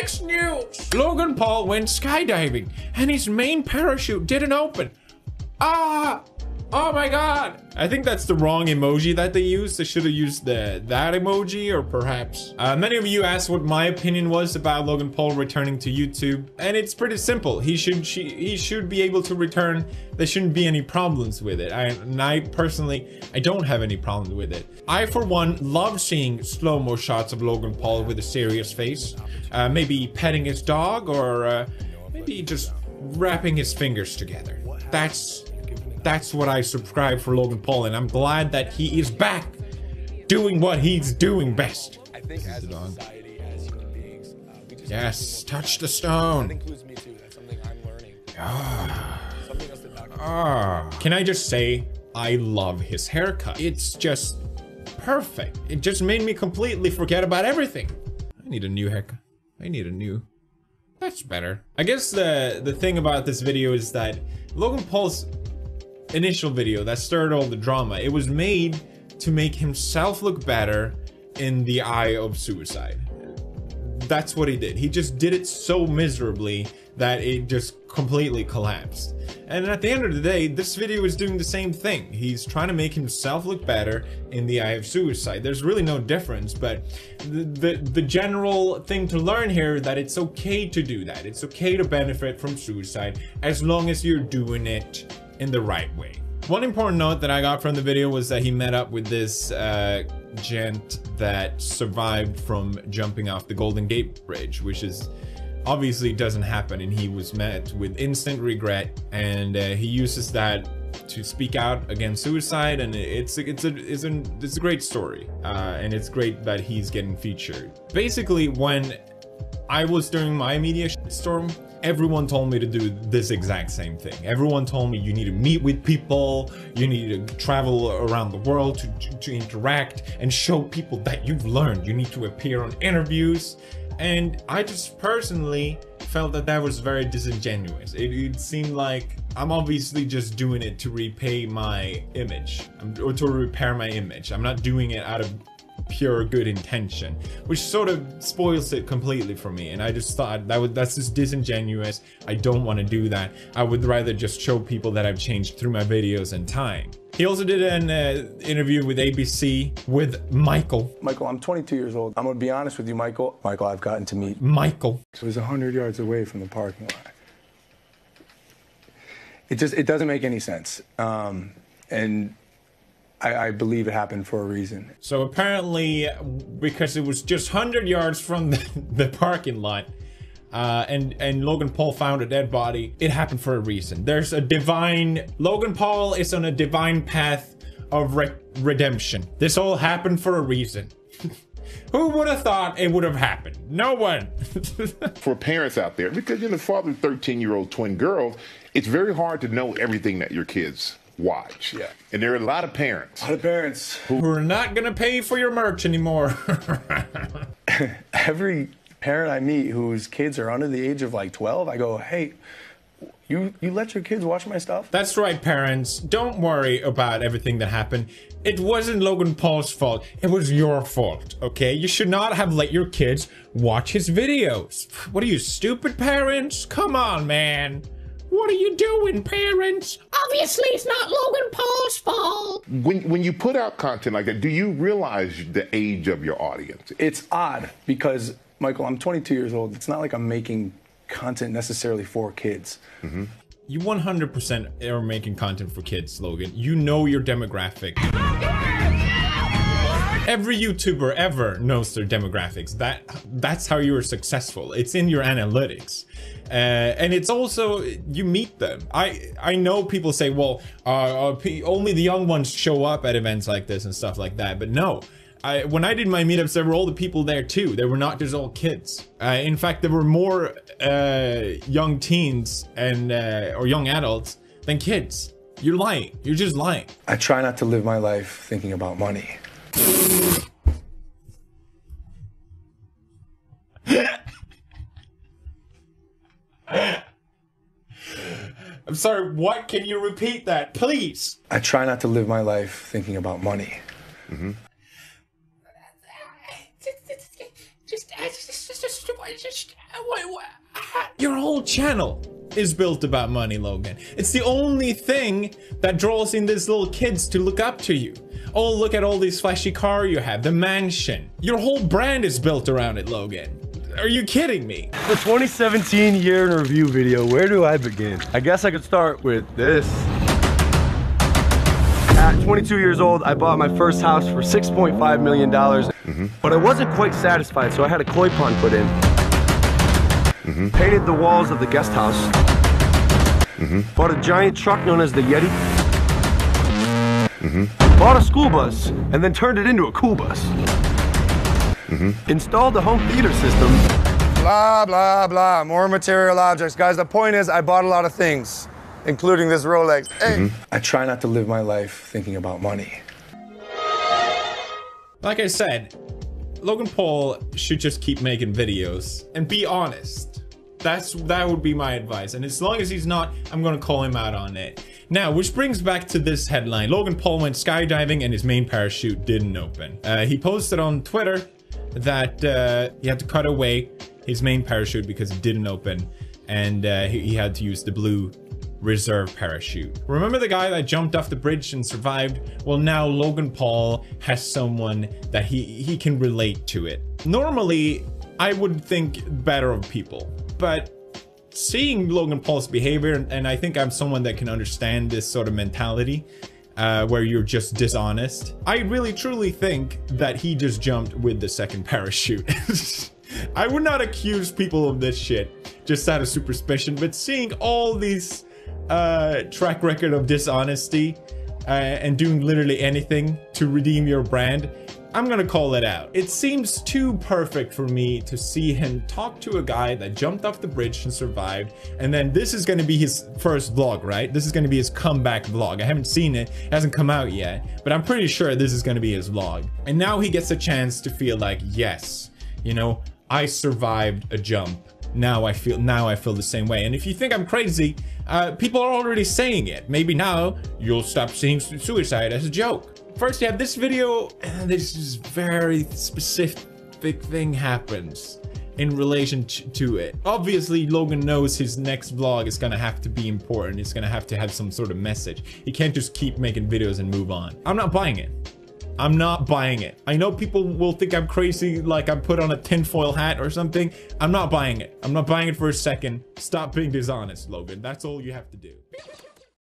next news. Logan Paul went skydiving and his main parachute didn't open. Ah! Oh my god! I think that's the wrong emoji that they used. They should have used that emoji, or perhaps. Many of you asked what my opinion was about Logan Paul returning to YouTube, and it's pretty simple. He should be able to return. There shouldn't be any problems with it. I personally don't have any problem with it. I, for one, love seeing slow-mo shots of Logan Paul with a serious face. Maybe petting his dog, or maybe just wrapping his fingers together. That's what I subscribe for Logan Paul, and I'm glad that he is back doing what he's doing best. This is the dog. Yes, touch the stone. Can I just say, I love his haircut. It's just perfect. It just made me completely forget about everything. I need a new haircut. That's better. I guess the thing about this video is that Logan Paul's initial video that started all the drama, it was made to make himself look better in the eye of suicide. That's what he did. He just did it so miserably that it just completely collapsed. And at the end of the day, this video is doing the same thing. He's trying to make himself look better in the eye of suicide. There's really no difference, but the general thing to learn here, that it's okay to do that. It's okay to benefit from suicide as long as you're doing it in the right way. One important note that I got from the video was that he met up with this gent that survived from jumping off the Golden Gate Bridge, which is obviously doesn't happen, and he was met with instant regret, and he uses that to speak out against suicide, and it's a great story, and it's great that he's getting featured. Basically, when I was doing my media storm, everyone told me to do this exact same thing. Everyone told me you need to meet with people, you need to travel around the world to interact and show people that you've learned. You need to appear on interviews. And I just personally felt that was very disingenuous. It seemed like I'm obviously just doing it to repay my image, or to repair my image. I'm not doing it out of pure good intention, which sort of spoils it completely for me. And I just thought that's just disingenuous. I don't want to do that. I would rather just show people that I've changed through my videos and time. He also did an interview with ABC with Michael. Michael, I'm 22 years old. I'm gonna be honest with you, Michael. Michael, I've gotten to meet Michael. So it was 100 yards away from the parking lot. It doesn't make any sense. And I believe it happened for a reason. So apparently, because it was just 100 yards from the parking lot, and Logan Paul found a dead body, it happened for a reason. There's a divine... Logan Paul is on a divine path of redemption. This all happened for a reason. Who would have thought it would have happened? No one. For parents out there, because you're the father of 13-year-old twin girls, it's very hard to know everything that your kids watch. Yeah. And there are a lot of parents. Who are not gonna pay for your merch anymore. Every parent I meet whose kids are under the age of like 12, I go, hey, you let your kids watch my stuff? That's right, parents. Don't worry about everything that happened. It wasn't Logan Paul's fault. It was your fault, okay? You should not have let your kids watch his videos. What are you, stupid parents? Come on, man. What are you doing, parents? Obviously, it's not Logan Paul's fault. When you put out content like that, do you realize the age of your audience? It's odd because, Michael, I'm 22 years old. It's not like I'm making content necessarily for kids. Mm-hmm. You 100% are making content for kids, Logan. You know your demographic. Every YouTuber ever knows their demographics. That's how you're successful. It's in your analytics. And it's also, you meet them. I know people say, well, only the young ones show up at events like this and stuff like that. But no, when I did my meetups, there were all the people there too. They were not just all kids. In fact, there were more young teens and or young adults than kids. You're lying. You're just lying. I try not to live my life thinking about money. I'm sorry, what? Can you repeat that, please? I try not to live my life thinking about money. Mm-hmm. Your whole channel is built about money, Logan. It's the only thing that draws in these little kids to look up to you. Oh, look at all these flashy cars you have, the mansion. Your whole brand is built around it, Logan. Are you kidding me? The 2017 year in review video, where do I begin? I guess I could start with this. At 22 years old, I bought my first house for $6.5 million. But I wasn't quite satisfied, so I had a koi pond put in. Painted the walls of the guest house. Bought a giant truck known as the Yeti. Bought a school bus, and then turned it into a cool bus. Installed the home theater system. Blah, blah, blah. More material objects. Guys, the point is I bought a lot of things, including this Rolex. Hey. I try not to live my life thinking about money. Like I said, Logan Paul should just keep making videos and be honest. That would be my advice. And as long as he's not, I'm gonna call him out on it. Now, which brings back to this headline. Logan Paul went skydiving and his main parachute didn't open. He posted on Twitter that he had to cut away his main parachute because it didn't open, and he had to use the blue reserve parachute. Remember the guy that jumped off the bridge and survived? Well, now Logan Paul has someone that he can relate to it. Normally, I would think better of people, but seeing Logan Paul's behavior, and I think I'm someone that can understand this sort of mentality, where you're just dishonest. I really truly think that he just jumped with the second parachute. I would not accuse people of this shit just out of superstition, but seeing all these track record of dishonesty and doing literally anything to redeem your brand, I'm gonna call it out. It seems too perfect for me to see him talk to a guy that jumped off the bridge and survived, and then this is gonna be his first vlog, right? This is gonna be his comeback vlog. I haven't seen it, it hasn't come out yet, but I'm pretty sure this is gonna be his vlog. And now he gets a chance to feel like, yes, you know, I survived a jump. Now I feel the same way. And if you think I'm crazy, people are already saying it. Maybe now you'll stop seeing suicide as a joke. First, you have this video, and this is very specific thing happens in relation to it. Obviously, Logan knows his next vlog is gonna have to be important. It's gonna have to have some sort of message. He can't just keep making videos and move on. I'm not buying it. I'm not buying it. I know people will think I'm crazy, like I'm put on a tinfoil hat or something. I'm not buying it. I'm not buying it for a second. Stop being dishonest, Logan. That's all you have to do.